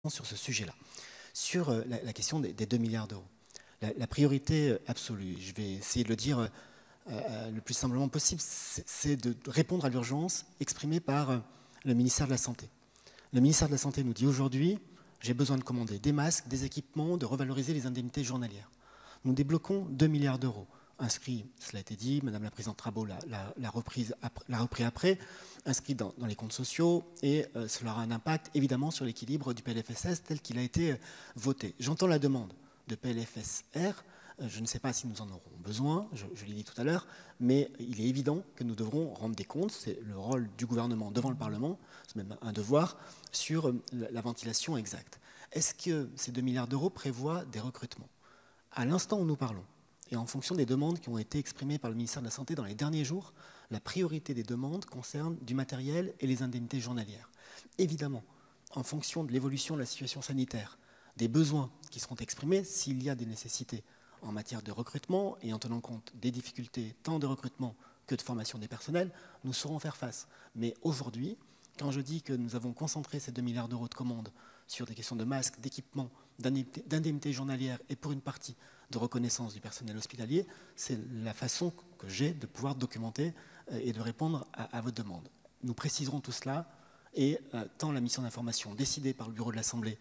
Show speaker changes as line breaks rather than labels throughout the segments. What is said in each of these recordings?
sur ce sujet-là. Sur la question des 2 milliards d'euros. La priorité absolue, je vais essayer de le dire le plus simplement possible, c'est de répondre à l'urgence exprimée par le ministère de la Santé. Le ministère de la Santé nous dit aujourd'hui, j'ai besoin de commander des masques, des équipements, de revaloriser les indemnités journalières. Nous débloquons 2 milliards d'euros, inscrits, cela a été dit, Madame la Présidente Rabault l'a repris après, inscrits dans les comptes sociaux, et cela aura un impact évidemment sur l'équilibre du PLFSS tel qu'il a été voté. J'entends la demande de PLFSR, je ne sais pas si nous en aurons besoin, je l'ai dit tout à l'heure, mais il est évident que nous devrons rendre des comptes, c'est le rôle du gouvernement devant le Parlement, c'est même un devoir, sur la ventilation exacte. Est-ce que ces 2 milliards d'euros prévoient des recrutements? À l'instant où nous parlons, et en fonction des demandes qui ont été exprimées par le ministère de la Santé dans les derniers jours, la priorité des demandes concerne du matériel et les indemnités journalières. Évidemment, en fonction de l'évolution de la situation sanitaire, des besoins qui seront exprimés, s'il y a des nécessités en matière de recrutement et en tenant compte des difficultés tant de recrutement que de formation des personnels, nous saurons faire face. Mais aujourd'hui, quand je dis que nous avons concentré ces 2 milliards d'euros de commandes sur des questions de masques, d'équipements, d'indemnités journalières et pour une partie de reconnaissance du personnel hospitalier, c'est la façon que j'ai de pouvoir documenter et de répondre à vos demandes. Nous préciserons tout cela et tant la mission d'information décidée par le bureau de l'Assemblée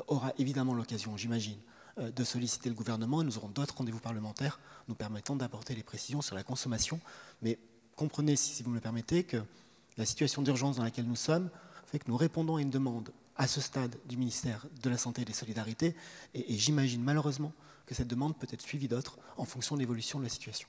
aura évidemment l'occasion, j'imagine, de solliciter le gouvernement et nous aurons d'autres rendez-vous parlementaires nous permettant d'apporter les précisions sur la consommation. Mais comprenez, si vous me le permettez, que la situation d'urgence dans laquelle nous sommes fait que nous répondons à une demande à ce stade du ministère de la Santé et des Solidarités et j'imagine malheureusement que cette demande peut être suivie d'autres en fonction de l'évolution de la situation.